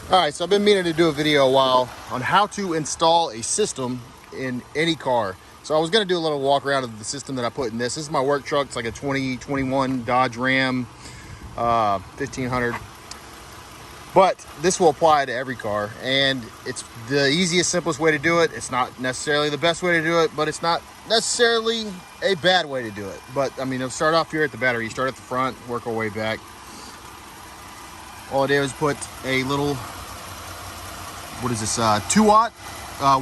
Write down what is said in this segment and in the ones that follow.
All right, so I've been meaning to do a video a while on how to install a system in any car. So I was gonna do a little walk around of the system that I put in this. This is my work truck. It's like a 2021 Dodge Ram 1500. But this will apply to every car, and it's the easiest, simplest way to do it. It's not necessarily the best way to do it, but it's not necessarily a bad way to do it. But I mean, it'll start off here at the battery. You start at the front, work our way back. All I did was put a little, what is this, 2-watt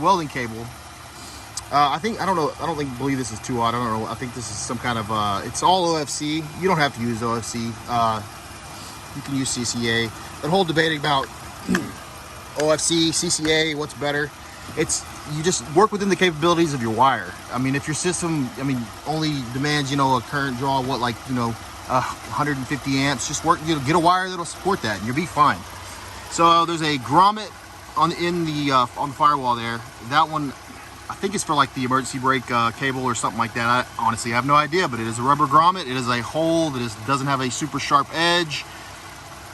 welding cable. I don't believe this is 2-watt. I don't know. I think this is some kind of, it's all OFC. You don't have to use OFC. You can use CCA. That whole debate about OFC, CCA, what's better. You just work within the capabilities of your wire. I mean, if your system, only demands, a current draw, 150 amps, just work, get a wire that'll support that and you'll be fine. So there's a grommet on the firewall there. That one, I think it's for like the emergency brake cable or something like that. I honestly have no idea, but it is a rubber grommet. It is a hole that doesn't have a super sharp edge.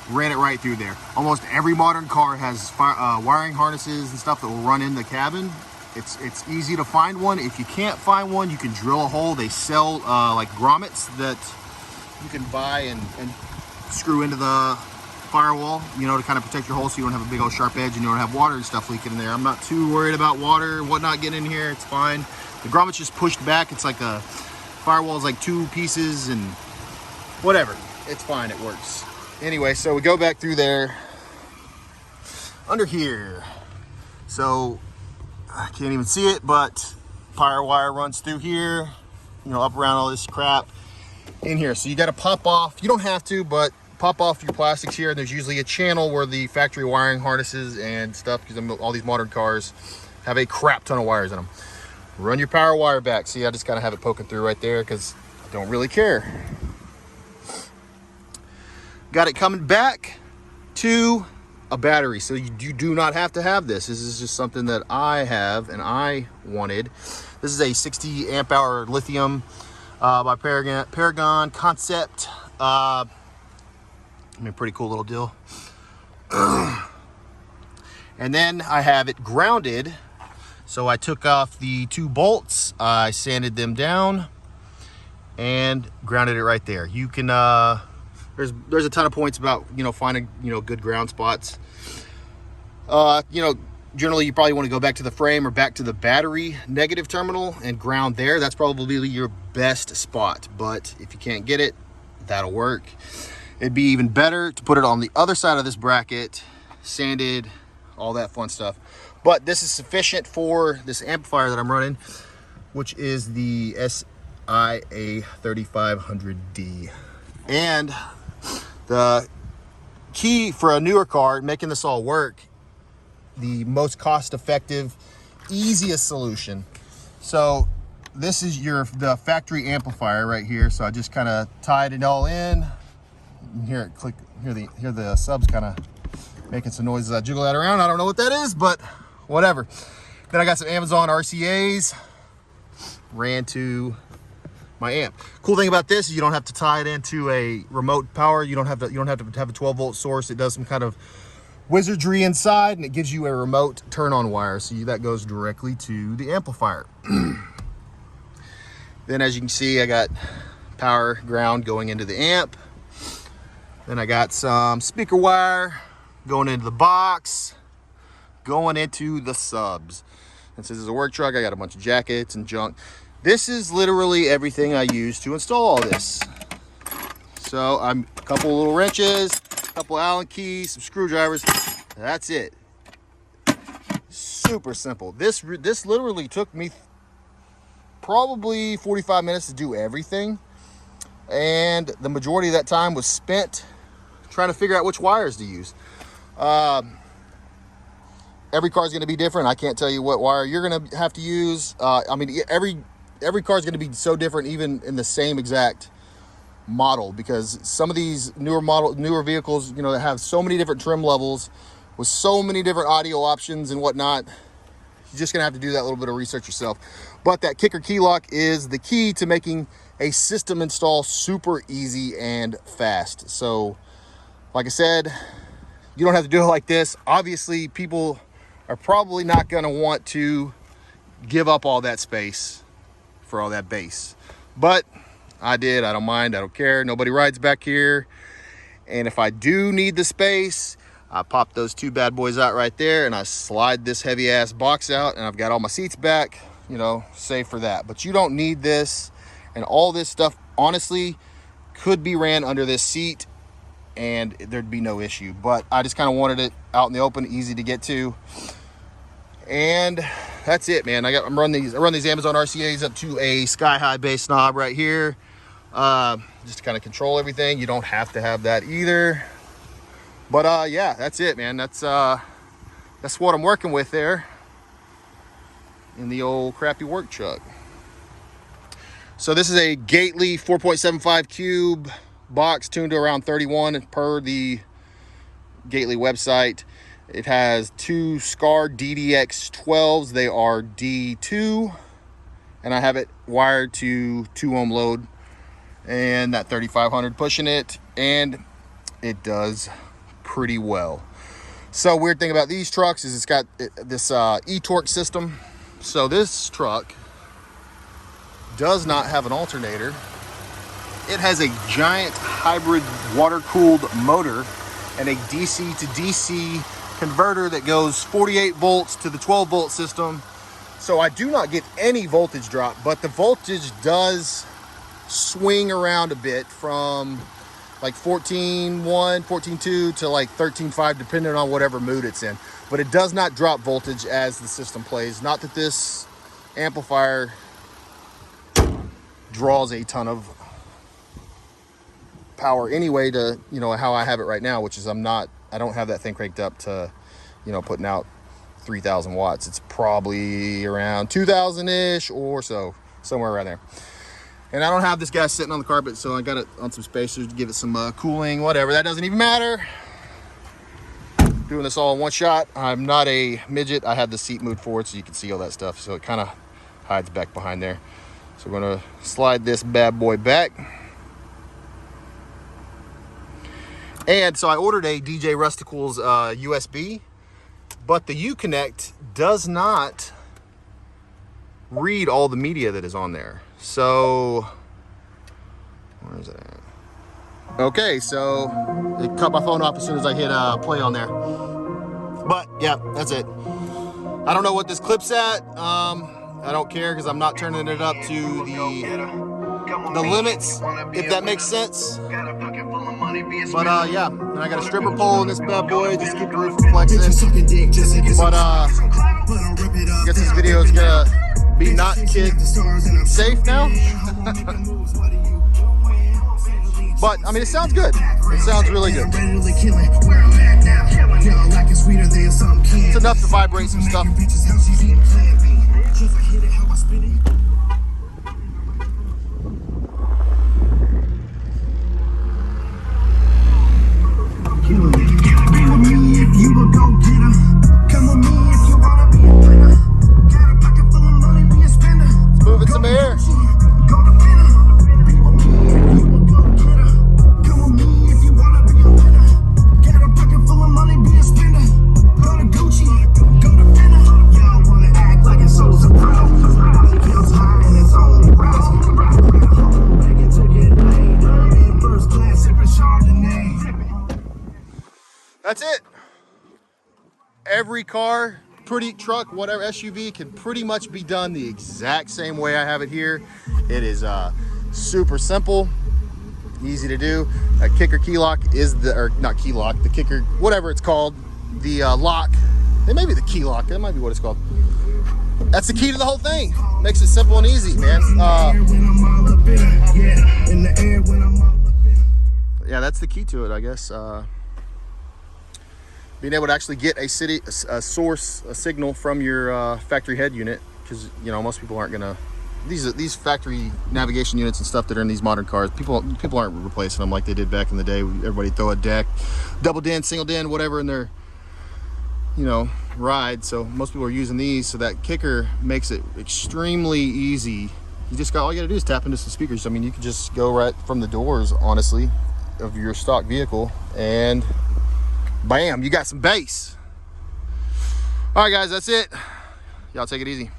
Ran it right through there. Almost every modern car has wiring harnesses and stuff that will run in the cabin. It's easy to find one. If you can't find one, you can drill a hole. They sell like grommets that you can buy and screw into the firewall, to kind of protect your hole so you don't have a big old sharp edge and you don't have water and stuff leaking in there. I'm not too worried about water and whatnot getting in here. It's fine. The grommet's just pushed back. It's like a firewall is like 2 pieces and whatever. It's fine. It works. Anyway, so we go back through there under here. So I can't even see it, but power wire runs through here, up around all this crap in here. So you got to pop off. You don't have to, but pop off your plastics here. And there's usually a channel where the factory wiring harnesses and stuff, because all these modern cars have a crap ton of wires in them. Run your power wire back. See, I just kind of have it poking through right there because I don't really care. Got it coming back to a battery. So you do not have to have this. This is just something that I have and I wanted. This is a 60 amp hour lithium by Paragon Concept. Pretty cool little deal. And then I have it grounded. So I took off the 2 bolts, I sanded them down and grounded it right there. You can, there's a ton of points about, finding, good ground spots. Generally you probably want to go back to the frame or back to the battery negative terminal and ground there. That's probably your best spot. But if you can't get it, that'll work. It'd be even better to put it on the other side of this bracket, sanded, all that fun stuff. But this is sufficient for this amplifier that I'm running, which is the SIA 3500D. And the key for a newer car, making this all work, the most cost-effective, easiest solution. So this is the factory amplifier right here. So I just kind of tied it all in. You hear it click. Hear the subs kind of making some noises. I jiggle that around. I don't know what that is, but whatever. Then I got some Amazon RCAs. Ran to my amp. Cool thing about this is you don't have to tie it into a remote power. You don't have to have a 12-volt source. It does some kind of wizardry inside, and it gives you a remote turn-on wire. So that goes directly to the amplifier. Then, as you can see, I got power ground going into the amp. Then I got some speaker wire going into the box, going into the subs. And since it's a work truck, I got a bunch of jackets and junk. This is literally everything I use to install all this. So I'm a couple little wrenches, a couple Allen keys, some screwdrivers. That's it. Super simple. This literally took me probably 45 minutes to do everything. And the majority of that time was spent trying to figure out which wires to use. Every car is going to be different. I can't tell you what wire you're going to have to use. Every car is going to be so different, even in the same exact model, because some of these newer vehicles, that have so many different trim levels with so many different audio options and whatnot. You're just gonna have to do that little bit of research yourself. But that kicker key lock is the key to making a system install super easy and fast. So like I said, You don't have to do it like this. Obviously, people are probably not going to want to give up all that space for all that bass. But I did. I don't mind. I don't care. Nobody rides back here. And if I do need the space, I pop those two bad boys out right there and I slide this heavy ass box out and I've got all my seats back, you know, safe for that. But you don't need this, and all this stuff honestly could be ran under this seat and there'd be no issue. But I just kind of wanted it out in the open, easy to get to. And that's it, man. I run these Amazon RCAs up to a sky high bass knob right here, just to kind of control everything. You don't have to have that either. But yeah, that's it, man. That's what I'm working with there in the old crappy work truck. So this is a Gately 4.75 cube box tuned to around 31 per the Gately website. It has two Skar DDX 12s. They are D2, and I have it wired to 2 ohm load and that 3500 pushing it, and it does pretty well. So weird thing about these trucks is it's got this e-torque system. So this truck does not have an alternator. It has a giant hybrid water-cooled motor and a DC to DC converter that goes 48 volts to the 12 volt system. So I do not get any voltage drop, but the voltage does swing around a bit from like 14.1, 14.2 to like 13.5, depending on whatever mood it's in. But it does not drop voltage as the system plays. Not that this amplifier draws a ton of power anyway to, you know, how I have it right now, which is I don't have that thing cranked up to, you know, putting out 3,000 watts. It's probably around 2,000-ish or so, somewhere around there. And I don't have this guy sitting on the carpet, so I got it on some spacers to give it some cooling, whatever. That doesn't even matter. Doing this all in one shot. I'm not a midget. I had the seat moved forward so you can see all that stuff, so it kind of hides back behind there. So we're gonna slide this bad boy back. And so I ordered a DJ Rustical's USB, but the Uconnect does not read all the media that is on there. So, where is it at? Okay, so it cut my phone off as soon as I hit play on there. But yeah, that's it. I don't know what this clip's at. I don't care because I'm not turning it up to the limits, if that makes sense. But yeah, and I got a stripper pole in this bad boy, just keep the roof flexing. But I guess this video is gonna be not kid safe now. But I mean, it sounds good. It sounds really good. It's enough to vibrate some stuff. Moving some air. That's it. Every car, pretty truck, whatever SUV can pretty much be done the exact same way I have it here. It is super simple, easy to do. A kicker keyloc is or not keyloc, the kicker, whatever it's called, the lock. It may be the keyloc. That might be what it's called. That's the key to the whole thing. Makes it simple and easy, man. Yeah, that's the key to it, I guess. Being able to actually get a signal from your factory head unit, because you know most people aren't gonna. These factory navigation units and stuff that are in these modern cars, people aren't replacing them like they did back in the day. Everybody throw a deck, double din, single din, whatever in their, you know, ride. So most people are using these. So that kicker makes it extremely easy. All you gotta do is tap into some speakers. I mean, you can just go right from the doors, honestly, of your stock vehicle and Bam, you got some bass. All right, guys, that's it. Y'all take it easy.